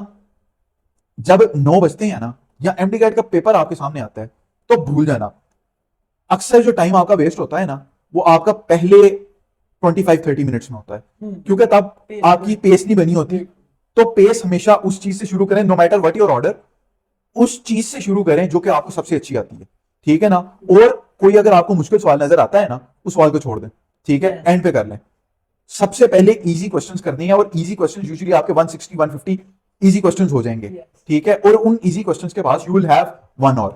जब 9 बजते हैं ना, या एमडी कैट का पेपर आपके सामने आता है, तो भूल जाना, अक्सर जो टाइम आपका वेस्ट होता है ना, वो आपका पहले 25-30 मिनट्स में होता है, क्योंकि तब आपकी पेस नहीं बनी होती। तो पेस हमेशा उस चीज से शुरू करें, no matter what your order, उस चीज से शुरू करें जो कि आपको सबसे अच्छी आती है, ठीक है ना। और कोई अगर आपको मुश्किल सवाल नजर आता है ना, उस सवाल को छोड़ दें, ठीक है, एंड पे कर लें। सबसे पहले इजी क्वेश्चंस करने हैं, और इजी क्वेश्चंस यूजुअली आपके 160 150 इजी क्वेश्चंस हो जाएंगे, ठीक है। और उन इजी क्वेश्चंस के बाद you will have 1 hour,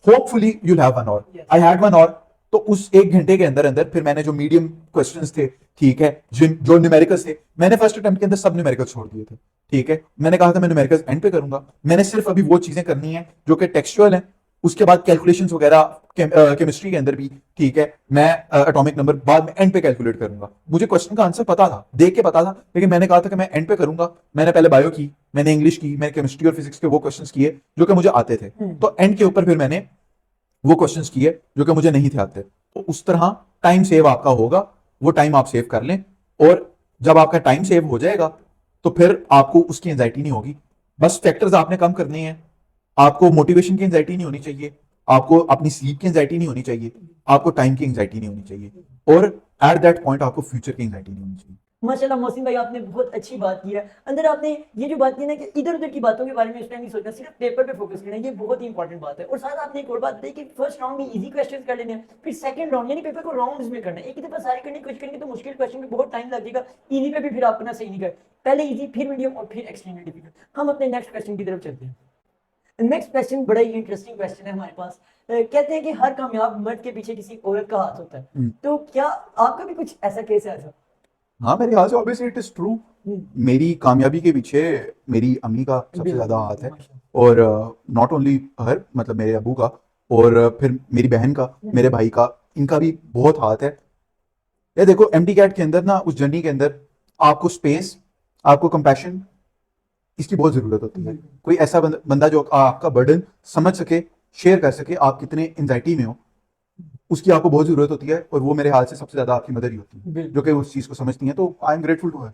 hopefully you will have 1 hour. I had 1 hour. तो उस 1 घंटे के अंदर अंदर फिर मैंने जो मीडियम क्वेश्चंस थे, ठीक है, जो न्यूमेरिकल्स थे, मैंने फर्स्ट अटेम्प्ट के अंदर सब न्यूमेरिकल्स छोड़ दिए थे, ठीक है। मैंने कहा था मैं न्यूमेरिकल्स एंड पे करूंगा, मैंने सिर्फ अभी वो चीजें करनी है जो कि टेक्सचुअल है। उसके बाद कैलकुलेशंस वगैरह केमिस्ट्री के अंदर भी, ठीक है, मैं एटॉमिक नंबर बाद में एंड पे कैलकुलेट करूंगा। मुझे क्वेश्चन का आंसर पता था, देख के पता था, लेकिन मैंने कहा था कि मैं एंड पे करूंगा। मैंने पहले बायो की, मैंने इंग्लिश की, मैंने केमिस्ट्री और फिजिक्स के वो क्वेश्चंस किए जो कि मुझे आते थे, तो एंड के ऊपर फिर मैंने वो क्वेश्चंस किए जो कि मुझे नहीं थे आते। तो उस तरह टाइम सेव आपका होगा, वो टाइम आप सेव कर लें। और जब आपका टाइम सेव हो जाएगा तो फिर आपको उसकी एंजाइटी नहीं होगी। बस फैक्टर्स आपने कम करने हैं। आपको मोटिवेशन की एंजाइटी नहीं होनी चाहिए, आपको अपनी स्लीप की एंजाइटी नहीं होनी चाहिए, आपको टाइम की एंजाइटी नहीं होनी चाहिए, और एट दैट पॉइंट आपको फ्यूचर की एंजाइटी नहीं होनी चाहिए। माशाल्लाह मोहसिन भाई, आपने बहुत अच्छी बात की है। अंदर आपने ये जो बात की ना कि इधर उधर की बातों के बारे में इस टाइम नहीं सोचना, सिर्फ पेपर पे फोकस करना है, ये बहुत ही इंपॉर्टेंट बात है। और साथ आपने एक और बात बताई कि फर्स्ट राउंड में इजी क्वेश्चंस कर लेने हैं, फिर सेकंड राउंड यानी पेपर को राउंड्स में करना है। एक ही दफा सारे करने की कोशिश करेंगे तो मुश्किल क्वेश्चन में बहुत टाइम लगेगा, इजी पे भी फिर आप अपना सही नहीं कर, पहले इजी फिर मीडियम और फिर एक्सट्रीमली डिफिकल्ट। हम अपने नेक्स्ट क्वेश्चन की तरफ चलते हैं। नेक्स्ट क्वेश्चन बड़ा ही इंटरेस्टिंग क्वेश्चन है हमारे पास। कहते हैं कि हर कामयाब मर्द के पीछे किसी औरत का हाथ होता है, तो क्या आपका भी कुछ ऐसा केस है? ऐसा हाँ, मेरे ख्याल से ऑब्वियसली इट इज ट्रू। मेरी कामयाबी के पीछे मेरी अम्मी का सबसे ज्यादा हाथ है, और नॉट ओनली हर, मतलब मेरे अबू का, और फिर मेरी बहन का, मेरे भाई का, इनका भी बहुत हाथ है। ये देखो, एमडी कैट के अंदर ना, उस जर्नी के अंदर आपको स्पेस, आपको कंपैशन, इसकी बहुत जरूरत होती है। कोई ऐसा बंदा जो आपका बर्डन समझ सके, शेयर कर सके, आप कितने एंजाइटी में हो, उसकी आपको बहुत जरूरत होती है। और वो मेरे हाल से सबसे ज्यादा आपकी मदद ही होती है, जो कि उस चीज को समझती है। तो I am grateful to her.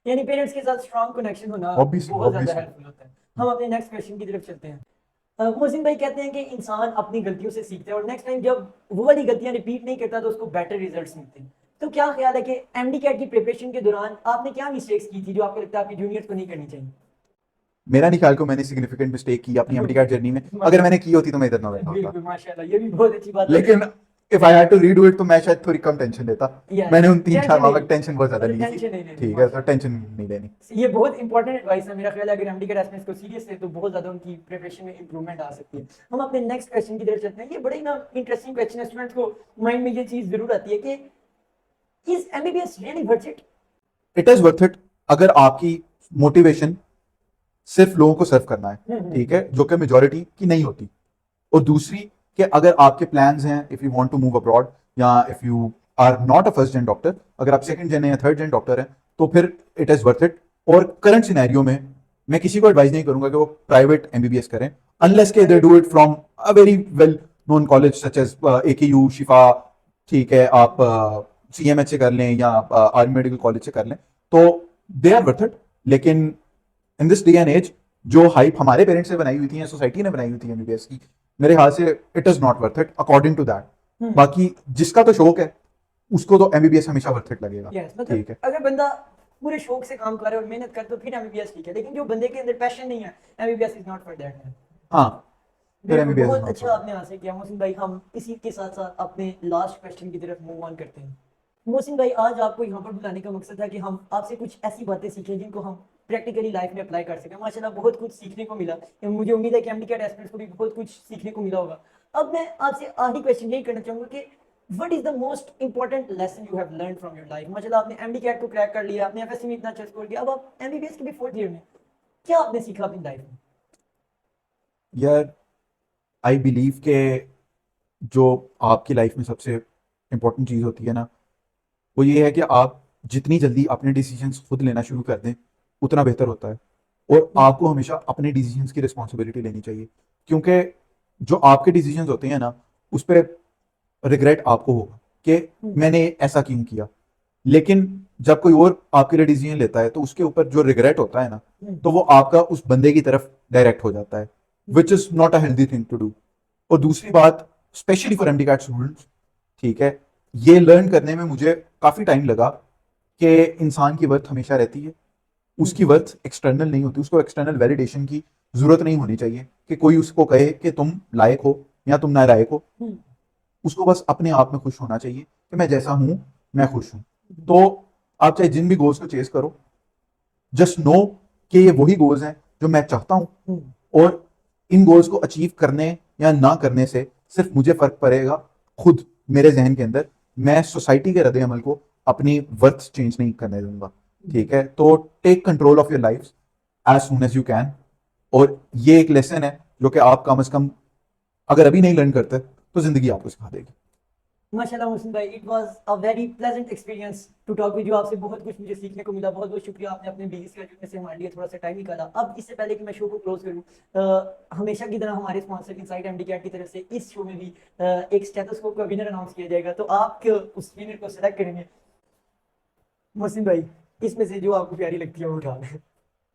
यानी पेरेंट्स के साथ स्ट्रॉन्ग कनेक्शन होना Obviously, बहुत ज्यादा obviously. हेल्पफुल होता है। हम अपने नेक्स्ट क्वेश्चन की तरफ चलते हैं। मोहसिन भाई कहते हैं कि इंसान अपनी गलतियों से सीखता है और नेक्स्ट टाइम जब वो वाली गलतियां रिपीट नहीं करता तो उसको बेटर रिजल्ट्स मिलते हैं। तो क्या ख्याल है कि एमडी कैट की प्रिपरेशन के दौरान आपने क्या मिस्टेक्स की थी जो आपको लगता है आपके जूनियर्स को नहीं करनी चाहिए? मेरा नहीं ख्याल को मैंने सिग्निफिकेंट मिस्टेक की अपनी एमडी कैट जर्नी में। अगर मैंने की होती तो मैं इधर ना बैठा बिल्कुल, होता। माशाल्लाह, ये भी बहुत अच्छी बात है। लेकिन if I had to redo it तो मैं शायद थोड़ी कम टेंशन लेता। Yeah, मैंने उन tension 3-4 माह नहीं में टेंशन बहुत ज्यादा मतलब ली थी, tension नहीं लेनी, ठीक है, तो टेंशन नहीं लेनी। ये बहुत इंपॉर्टेंट एडवाइस है। मेरा ख्याल है अगर एमडी कैट एस्पिरेंट्स को सीरियस है तो बहुत ज्यादा उनकी प्रिपरेशन में इंप्रूवमेंट आ सकती है। हम अपने नेक्स्ट क्वेश्चन की तरफ चलते हैं। ये बड़ी ना इंटरेस्टिंग क्वेश्चन है, स्टूडेंट्स को माइंड में ये चीज जरूर आती है कि is MBBS really worth it? It is worth it अगर आपकी मोटिवेशन सिर्फ लोगों को सर्व करना है, ठीक है, जो कि मेजोरिटी की नहीं होती। और दूसरी कि अगर आपके प्लान्स हैं, if you want to move abroad, या if you are not a first gen doctor, अगर आप सेकंड जेन या थर्ड जेन डॉक्टर हैं, तो फिर इट इज वर्थ इट। और करंट सिनेरियो में मैं किसी को एडवाइस नहीं करूंगा कि वो प्राइवेट एमबीबीएस करें, अनलेस के they do it from a very well known college such as AKU, Shifa, ठीक है, आप सीएमएच से कर लें या आर्मी मेडिकल कॉलेज से कर लें, तो दे आर वर्थ इट। लेकिन in this day and age जो हाइप हमारे पेरेंट्स ने बनाई हुई थी या सोसाइटी ने बनाई हुई थी एमबीबीएस की, मेरे ख्याल से it is not worth it according to that. बाकी जिसका तो शौक है उसको तो एमबीबीएस हमेशा वर्थ इट लगेगा, ठीक है। अगर बंदा पूरे शौक से काम कर रहा है और मेहनत करे तो फिर एमबीबीएस ठीक है, लेकिन जो बंदे के अंदर पैशन नहीं है, MBBS is not for that. हाँ, फिर एमबीबीएस बहुत अच्छा आपने आंसर किया मोहसिन भाई। हम इसी के साथ साथ अपने लास्ट क्वेश्चन की तरफ मूव ऑन करते हैं। मोहसिन भाई, आज आपको यहाँ पर बुलाने का मकसद था कि हम आपसे कुछ ऐसी बातें सीखें जिनको हम प्रैक्टिकली लाइफ में अप्लाई कर सकें। माशाल्लाह बहुत कुछ सीखने को मिला, मुझे उम्मीद है कि एमडी कैट एस्पिरेंट्स को भी बहुत कुछ सीखने को मिला होगा। अब मैं आपसे आखिरी क्वेश्चन यही करना चाहूँगा कि what is the most important lesson you have learn from your life? मतलब आपने एमडी कैट को क्रैक कर लिया, आपने एफएससी में इतना अच्छा स्कोर किया, अब आप एमबीबीएस के भी फोर्थ ईयर में, क्या आपने सीखा अपनी लाइफ में? यार आई बिलीव के जो आपकी लाइफ में सबसे इम्पोर्टेंट चीज़ होती है ना, वो ये है कि आप जितनी जल्दी अपने डिसीजंस खुद लेना शुरू कर दें उतना बेहतर होता है। और आपको हमेशा अपने डिसीजंस की रिस्पॉन्सिबिलिटी लेनी चाहिए, क्योंकि जो आपके डिसीजंस होते हैं ना, उस पर रिग्रेट आपको होगा कि मैंने ऐसा क्यों किया। लेकिन जब कोई और आपके लिए डिसीजन लेता है तो उसके ऊपर जो रिग्रेट होता है ना, तो वो आपका उस बंदे की तरफ डायरेक्ट हो जाता है, which is not a healthy thing to do. और दूसरी बात, specially for MD CAT students, ठीक है, ये लर्न करने में मुझे काफी टाइम लगा कि इंसान की वर्थ हमेशा रहती है, उसकी वर्थ एक्सटर्नल नहीं होती, उसको एक्सटर्नल वैलिडेशन की जरूरत नहीं होनी चाहिए कि कोई उसको कहे कि तुम लायक हो या तुम नालायक हो। उसको बस अपने आप में खुश होना चाहिए कि मैं जैसा हूं मैं खुश हूं। तो आप चाहे जिन भी गोल्स को चेस करो, जस्ट नो कि ये वही गोल्स हैं जो मैं चाहता हूं, और इन गोल्स को अचीव करने या ना करने से सिर्फ मुझे फर्क पड़ेगा खुद मेरे जहन के अंदर। मैं सोसाइटी के रद्द अमल को अपनी वर्थ चेंज नहीं करने दूंगा। ठीक है, तो take control of your life as soon as you can. और ये एक लेसन है जो कि आप कम से कम अगर अभी नहीं लर्न करते तो जिंदगी आपको सिखा देगी। माशाल्लाह मोहसिन भाई, it was a very pleasant experience to talk with you. आपसे बहुत कुछ मुझे सीखने को मिला। बहुत बहुत शुक्रिया, आपने अपने बिजी स्केड्यूल में से हमारे लिए थोड़ा सा टाइम निकाला। अब इससे पहले कि मैं शो को क्लोज करूं, हमेशा की तरह हमारे स्पॉन्सर इनसाइड एमडी कैट की तरफ से इस शो में भी एक स्टेथोस्कोप का विनर अनाउंस किया जाएगा, तो आप उस विनर को सेलेक्ट करेंगे। मोहसिन भाई, इसमें से जो आपको प्यारी लगती है वो उठा लें।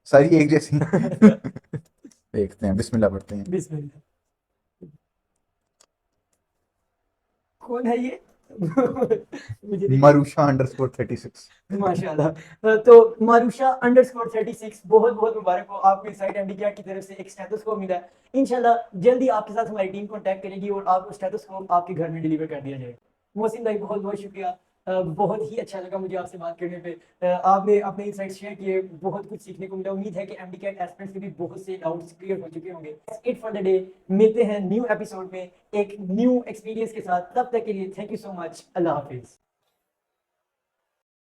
सारी एक जैसी देखते हैं, बिस्मिल्लाह पढ़ते हैं। बिस्मिल्लाह। कौन है ये? मुझे नहीं। मरुषा _36। माशाल्लाह। तो मारुशा _36, बहुत बहुत मुबारक हो आपको इनसाइड एमडी कैट की तरफ से एक स्टेथोस्कोप मिला है। इंशाल्लाह जल्दी आपके साथ हमारी टीम कांटेक्ट करेगी और आपको स्टेथोस्कोप आपके घर में डिलीवर कर दिया जाएगा। मोहसिन भाई, बहुत बहुत शुक्रिया। बहुत ही अच्छा लगा मुझे आपसे बात करने पे। आपने अपने इनसाइट्स शेयर किए, बहुत कुछ सीखने को मिला। उम्मीद है कि एमडी कैट एस्पिरेंट्स के भी बहुत से डाउट्स क्लियर हो चुके होंगे। It for the day. मिलते हैं न्यू एपिसोड में एक न्यू एक्सपीरियंस के साथ। तब तक के लिए thank you so much. Allah Hafiz.